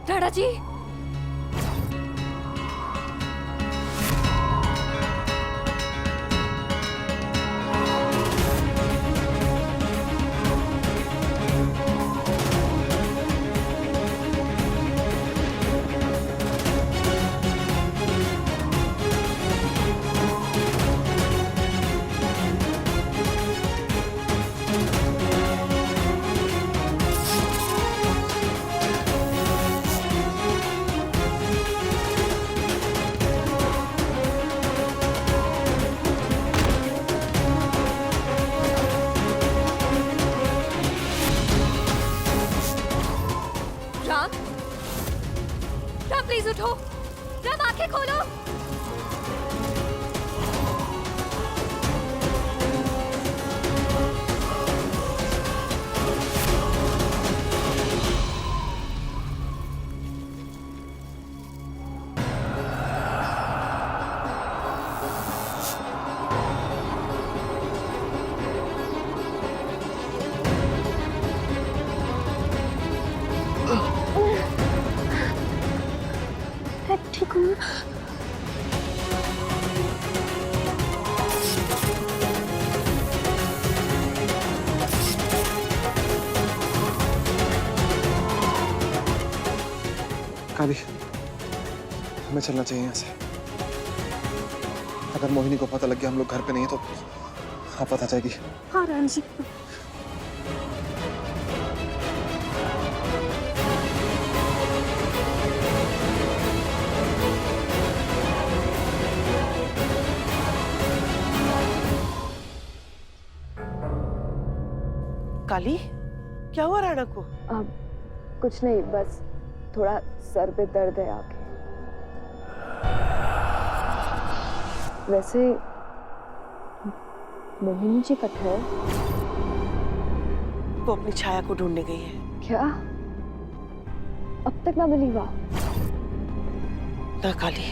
Rana ji, Ram, Ram please उठो। राम आंखें खोलो। ठीक हूँ। काली, हमें चलना चाहिए यहाँ से। अगर मोहिनी को पता लग गया हम लोग घर पे नहीं है तो आफत आ जाएगी। हाँ राम जी। काली, क्या हुआ राणा को? कुछ नहीं, बस थोड़ा सर पे दर्द है आके। वैसे मोहिनी जी कट है। वो अपनी छाया को ढूंढने गई है। क्या? अब तक ना मिली? वाह। ना काली,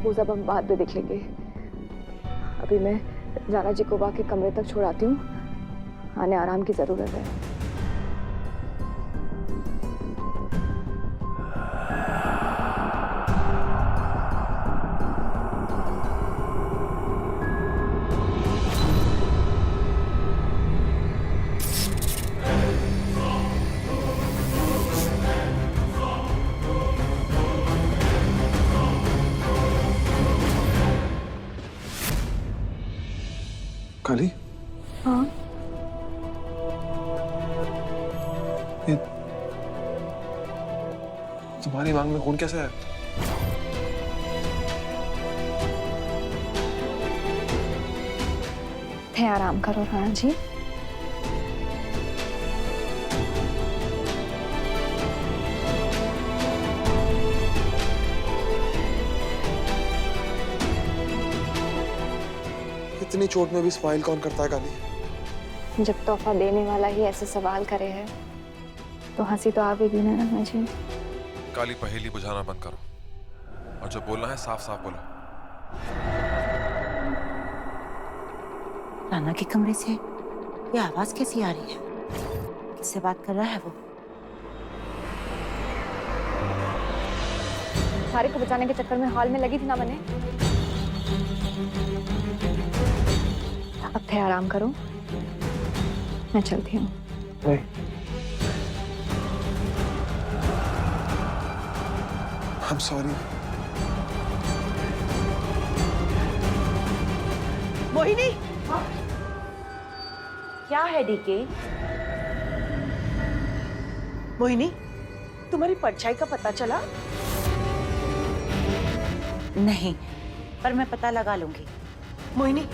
वो सब हम बाद में देख लेंगे। अभी मैं राणा जी को वहाँ के कमरे तक छोड़ाती हूँ। आने आराम की जरूरत है। काली, हाँ? ये तुम्हारी मांग में खून कैसे है? थे आराम करो राणा जी। इतनी चोट में भी स्माइल कौन करता है काली? जब तोहफा देने वाला ही ऐसे सवाल करे है तो हंसी तो आवेगी ना राणा जी। काली, पहेली बुझाना बंद करो और जो बोलना है साफ साफ बोलो। राणा के कमरे से ये आवाज कैसी आ रही है? किससे बात कर रहा है वो? सारे को बचाने के चक्कर में हॉल में लगी थी ना मैंने। अब थे आराम करो, मैं चलती हूँ। नहीं, I'm sorry। मोहिनी, क्या है डीके? मोहिनी, तुम्हारी परछाई का पता चला? नहीं, पर मैं पता लगा लूंगी। मोहिनी,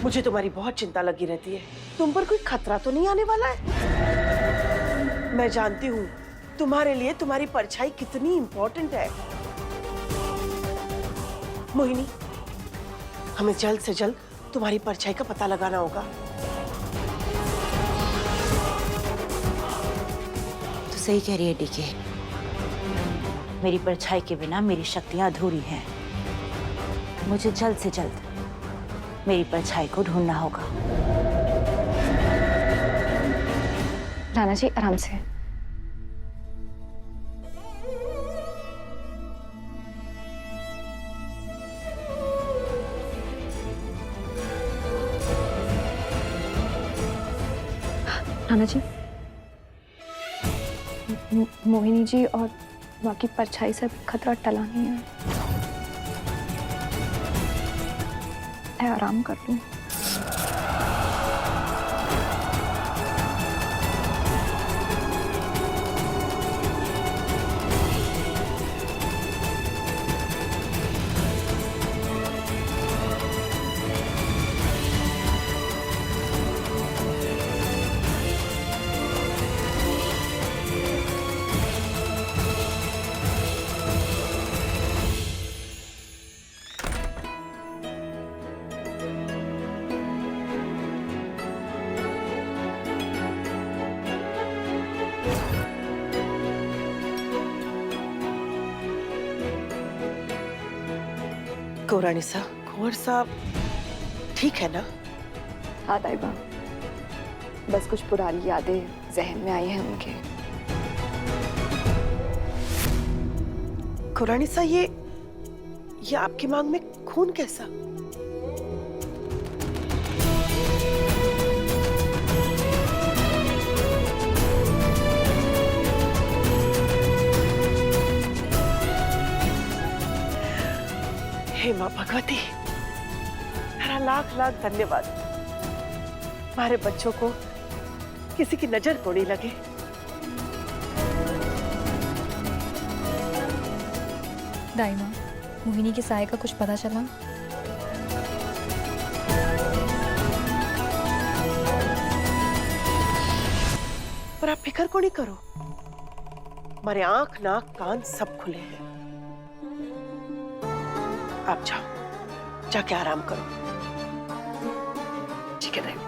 मुझे तुम्हारी बहुत चिंता लगी रहती है। तुम पर कोई खतरा तो नहीं आने वाला है? मैं जानती हूँ तुम्हारे लिए तुम्हारी परछाई कितनी इंपॉर्टेंट है। मोहिनी, हमें जल्द से जल्द तुम्हारी परछाई का पता लगाना होगा। तो सही कह रही है डीके, मेरी परछाई के बिना मेरी शक्तियां अधूरी हैं। मुझे जल्द से जल्द मेरी परछाई को ढूंढना होगा। राणा जी आराम से। राणा जी, मोहिनी जी और वहाँ की परछाई से खतरा टला नहीं है। मैं आराम कर लूं। कोरानी साहब, कुंवर साहब ठीक है ना? हाँ ताइबा, बस कुछ पुरानी यादें जहन में आई हैं उनके। कोरानी साहब, ये आपकी मांग में खून कैसा? हे माँ भगवती, तेरा लाख लाख धन्यवाद। हमारे बच्चों को किसी की नजर को नहीं लगे। दाइमा, मोहिनी के साये का कुछ पता चला? पर आप फिक्र को नहीं करो, हमारे आंख नाक कान सब खुले हैं। आप जाओ, जाके आराम करो। ठीक है ताइबा।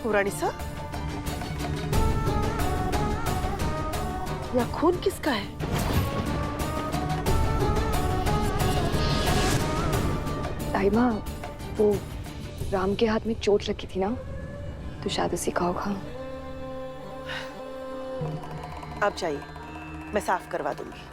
पुरानी साहब, यह खून किसका है? ताइबा, वो राम के हाथ में चोट लगी थी ना, तो शायद उसी का होगा। आप जाइए, मैं साफ करवा दूंगी।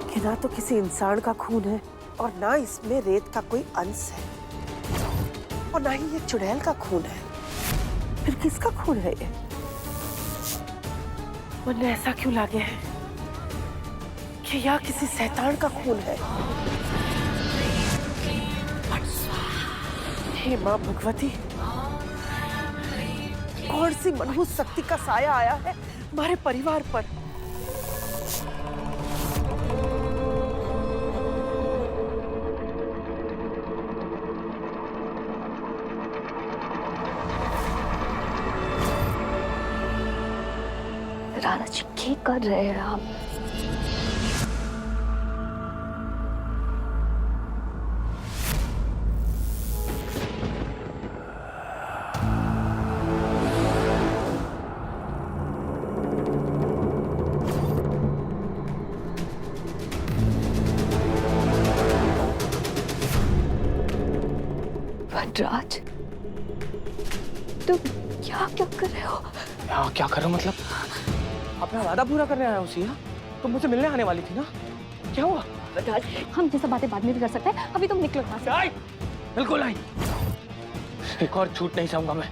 कि ना तो किसी इंसान का खून है और ना इसमें रेत का कोई अंश है, और ना ही ये चुड़ैल का खून है। फिर किसका खून है ये? मुझे ऐसा क्यों लगे है कि यह किसी शैतान का खून है? हे माँ भगवती, कौन सी मनहूस शक्ति का साया आया है हमारे परिवार पर? राणा जी, क्या कर रहे हैं आप? वनराज, तुम क्या क्या कर रहे हो? हाँ, क्या कर रहा हूँ मतलब? अपना वादा पूरा करने आया हूँ सिया। तुम मुझसे मिलने आने वाली थी ना, क्या हुआ? वनराज, हम जैसा बातें बाद में भी कर सकते हैं, अभी तुम निकलो यहाँ से। आई, बिल्कुल आई। एक और झूठ नहीं चाहूंगा मैं।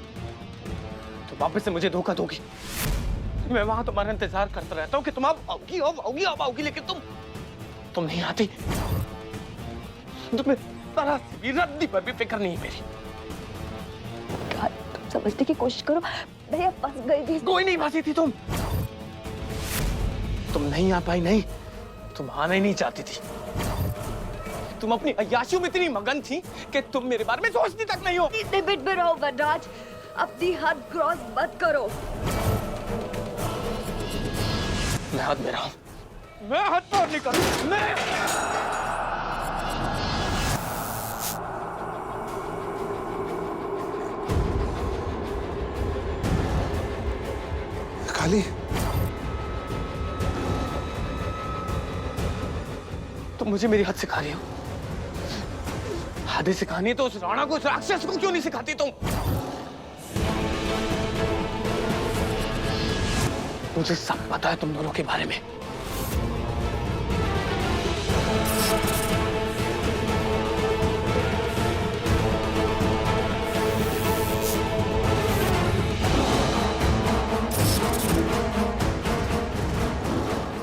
तो वापस से मुझे धोखा दोगी। मैं वहां तुम्हारा इंतजार करता रहता हूँ कि तुम अब आओगी, लेकिन तुम नहीं आती। तुम्हें जरा सी रद्दी पर भी फिक्र नहीं है मेरी। तुम समझने की कोशिश करो, मैं फंस गई थी। कोई नहीं फंसी थी तुम नहीं आ पाई। नहीं, तुम आना ही नहीं चाहती थी। तुम अपनी अय्याशियों में इतनी मगन थी कि तुम मेरे बारे में सोचती तक नहीं हो। लिमिट में रहो वनराज, अपनी हद क्रॉस मत करो। मैं हद में रहा हूं, मैं हद पार नहीं करूं। खाली। तुम मुझे मेरी हद सिखा रही हो। हदें सिखानी है तो उस राणा को, उस राक्षस को क्यों नहीं सिखाती तुम? मुझे सब पता है तुम दोनों के बारे में।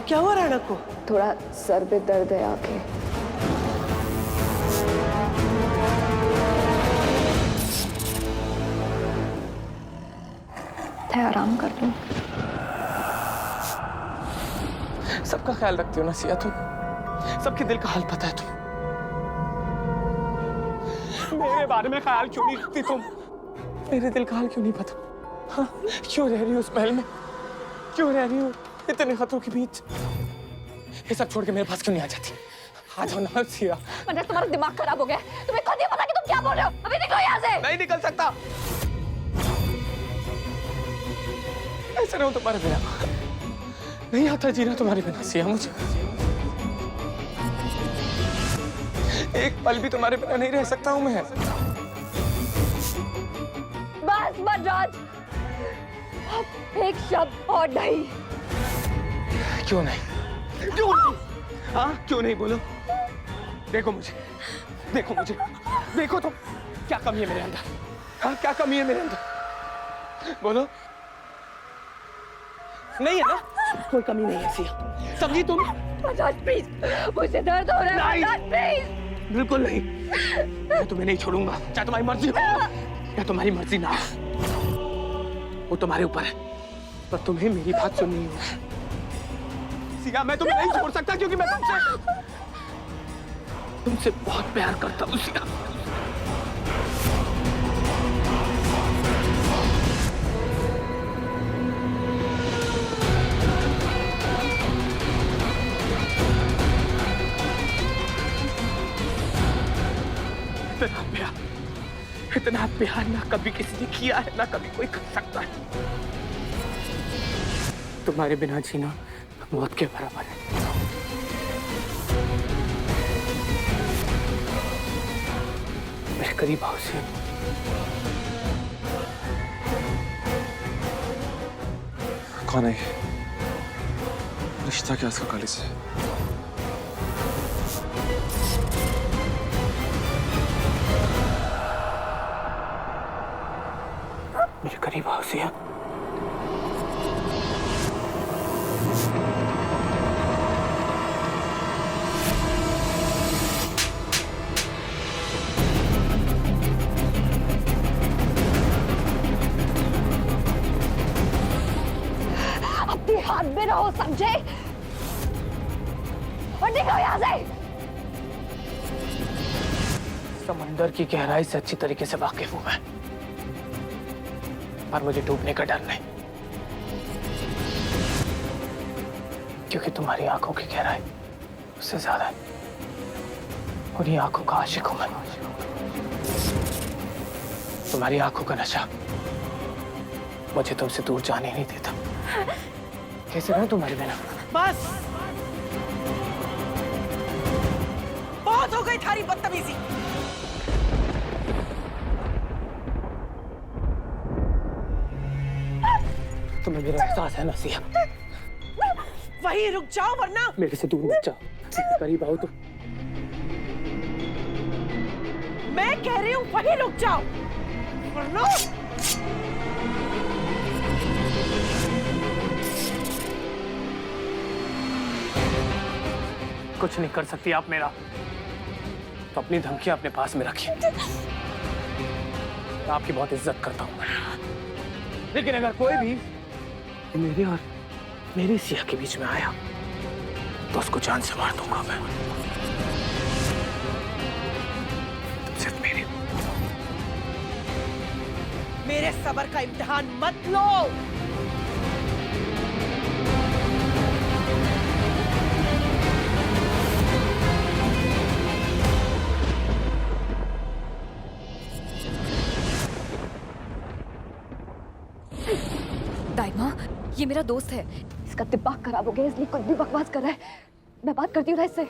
क्या हुआ राणा को? थोड़ा सर पे दर्द है आके। मैं आराम कर लूं। सबका ख्याल रखती हो ना सिया तुम। सबके दिल का हाल पता है तुम। मेरे बारे में ख्याल क्यों नहीं रखती तुम? मेरे दिल का हाल क्यों नहीं पता? हाँ, क्यों रह रही हो उस महल में? क्यों रह रही हो इतने खतरों के बीच? ये सब छोड़ के मेरे पास क्यों नहीं आ जाती? आ जाओ ना सिया। मतलब तुम्हारा दिमाग खराब हो गया। तुम्हें खुद ही पता कि तुम क्या बोल रहे हो। अभी निकलो यहाँ से। नहीं निकल सकता। ऐसे रहूं तुम्हारे बिना। नहीं आता जीना तुम्हारे बिना सिया मुझे। एक पल भी तुम्हारे बिना नहीं रह सकता हूं मैं। बस राज, एक शब्द और नहीं। क्यों नहीं? क्यों नहीं? हाँ क्यों नहीं? बोलो। देखो मुझे, देखो मुझे, देखो तुम। क्या कमी है मेरे अंदर? हाँ क्या कमी है मेरे अंदर? बोलो। नहीं है ना? कोई कमी नहीं है सिया। समझी तुम? राज प्लीज, मुझे दर्द हो रहा है। राज प्लीज। बिल्कुल नहीं। मैं तुम्हें नहीं छोड़ूंगा, चाहे तुम्हारी मर्जी हो या तुम्हारी मर्जी ना हो। वो तुम्हारे ऊपर है, पर तुम्हें मेरी बात सुननी होगी। सिया मैं तुम्हें नहीं छोड़ सकता क्योंकि मैं तुमसे बहुत प्यार करता हूँ सिया। इतना प्यार ना कभी किसी ने किया है, ना कभी कोई कर सकता है। तुम्हारे बिना जीना मौत के बराबर है। मेरे करीब आओ से। कौन है? रिश्ता क्या इसका काली से? मेरे करीब आओ सिया। अपने हाथ में रहो, समझे? और निकलो यहाँ से। समंदर की गहराई से अच्छी तरीके से वाकिफ हूं मैं, पर मुझे डूबने का डर नहीं, क्योंकि तुम्हारी आंखों की गहराई उससे ज्यादा है। उन्हीं आंखों का आशिक हूं मैं। तुम्हारी आंखों का नशा मुझे तुमसे दूर जाने नहीं देता। कैसे रहूं तुम्हारे बिना? बस, बहुत हो गई थारी बदतमीजी। तुम्हें मेरा एहसास है ना सिया। वहीं रुक जाओ वरना। मेरे से दूर मत जाओ, मेरे करीब आओ तो। मैं कह रही हूँ वहीं रुक जाओ वरना। कुछ नहीं कर सकती आप मेरा, तो अपनी धमकियां अपने पास में रखिए। मैं आपकी बहुत इज्जत करता हूं, लेकिन अगर कोई भी मेरे और मेरी सिया के बीच में आया तो उसको जान से मार दूंगा मैं। तुम सिर्फ मेरे सब्र का इम्तिहान मत लो। दाइमा, ये मेरा दोस्त है। इसका दिमाग खराब हो गया, इसलिए कुछ भी बकवास कर रहा है। मैं बात करती हूँ ना इससे।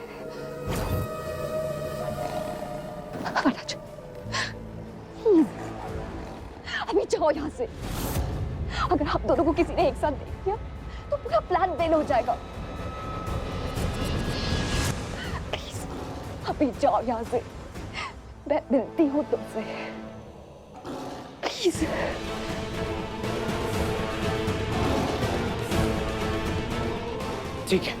वरराज, अभी जाओ यहाँ से। अगर आप दोनों को किसी ने एक साथ देख लिया तो पूरा प्लान फेल हो जाएगा। प्लीज अभी जाओ यहाँ से। मैं मिलती हूँ तुमसे, प्लीज। ठीक है,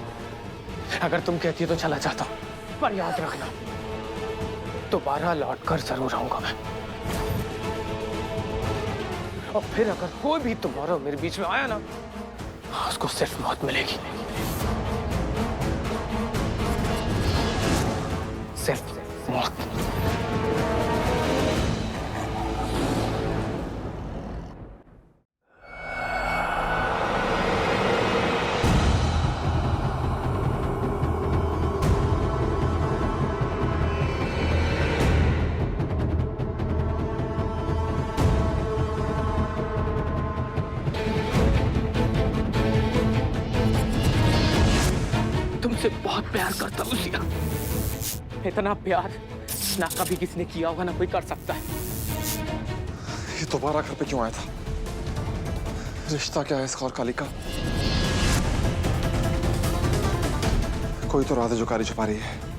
अगर तुम कहती हो तो चला जाता हूँ, पर याद रखना दोबारा लौट कर जरूर आऊंगा मैं। और फिर अगर कोई भी तुम्हारा मेरे बीच में आया ना, उसको सिर्फ मौत मिलेगी। सिर्फ मौत। तुमसे बहुत प्यार करता हूँ सिया। इतना प्यार ना कभी किसी ने किया होगा, ना कोई कर सकता है। ये दोबारा घर पे क्यों आया था? रिश्ता क्या है इसका और काली का? कोई तो रात है जो कारी छुपा रही है।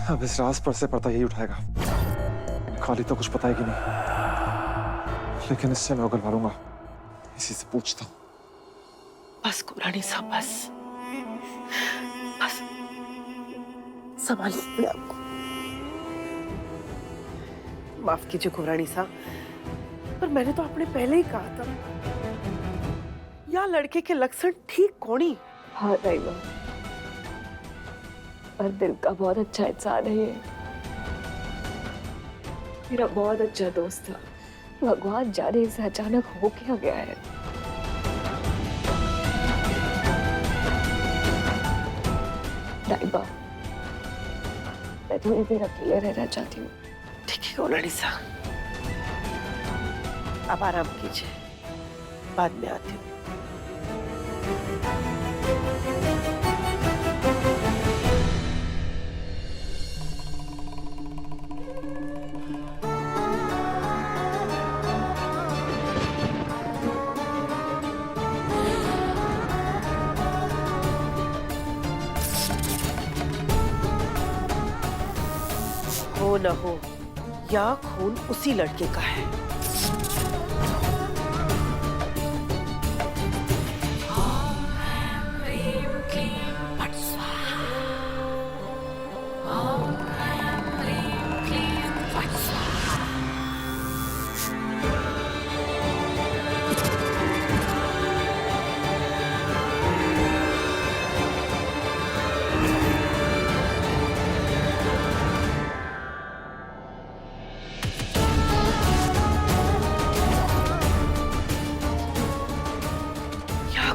अब इस राज पर से पर्दा यही उठाएगा। काली तो कुछ बताएगी नहीं, लेकिन इससे मैं उगल मारूंगा। इसी से पूछता हूँ। बस कुरानी साहब, बस बस संभालिए अपने आप को। माफ कीजिए कुरानी साहब, पर मैंने तो आपने पहले ही कहा था, या लड़के के लक्षण ठीक कौनी। हाँ राइमा, पर दिल का बहुत अच्छा इंसान है ये। मेरा बहुत अच्छा दोस्त था। भगवान जाने इसे अचानक हो क्या गया है। राइमा, मैं थोड़ी देर अकेले रहना चाहती हूँ। ठीक है कुरानी साहब, आप आराम कीजिए, बाद में आती हूँ। हो न हो, या खून उसी लड़के का है।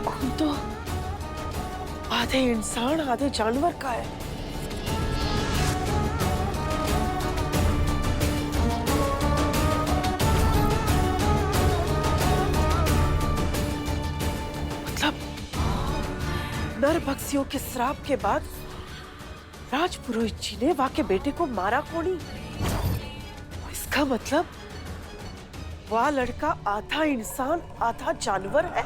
खून तो आधे इंसान आधे जानवर का है। मतलब नरभक्षियों के श्राप के बाद राजपुरोहित जी ने वहां के बेटे को मारा कोनी। इसका मतलब वह लड़का आधा इंसान आधा जानवर है।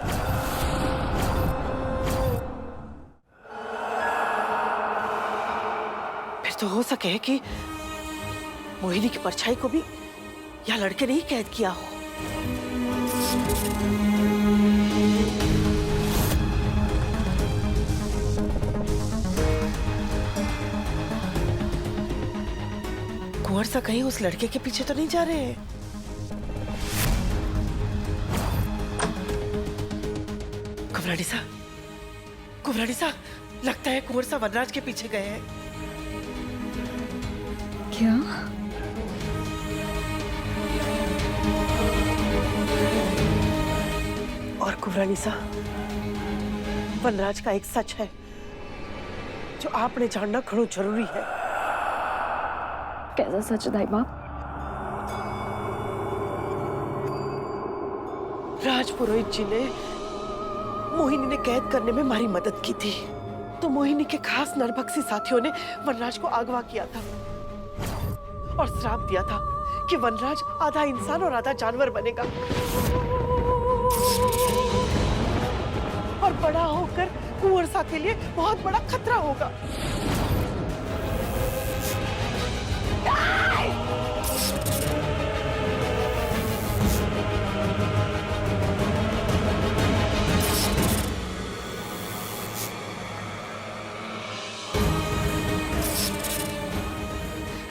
तो हो सके है कि मोहिनी की परछाई को भी या लड़के ने ही कैद किया हो। कुंवर सा कहीं उस लड़के के पीछे तो नहीं जा रहे हैं? कुंवरानी सा, लगता है कुंवर सा वनराज के पीछे गए हैं। क्या? और कुबरानिसा, वनराज का एक सच है जो आपने जानना घणो जरूरी है। कैसा सच दाई माँ? राजपुरोहित जी ने मोहिनी ने कैद करने में हमारी मदद की थी, तो मोहिनी के खास नरभक्षी साथियों ने वनराज को अगवा किया था और श्राप दिया था कि वनराज आधा इंसान और आधा जानवर बनेगा और बड़ा होकर कुंवरसा के लिए बहुत बड़ा खतरा होगा।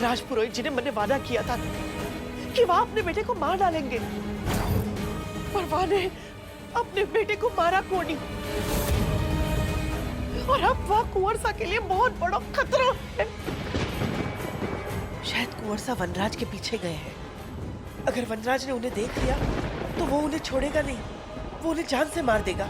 राजपुरोहित जी ने मैंने वादा किया था कि वह अपने बेटे को मार डालेंगे, पर वह ने अपने बेटे को मारा कोनी और अब वह कुंवरसा के लिए बहुत बड़ा खतरा है। शायद कुंवरसा वनराज के पीछे गए हैं। अगर वनराज ने उन्हें देख लिया तो वो उन्हें छोड़ेगा नहीं, वो उन्हें जान से मार देगा।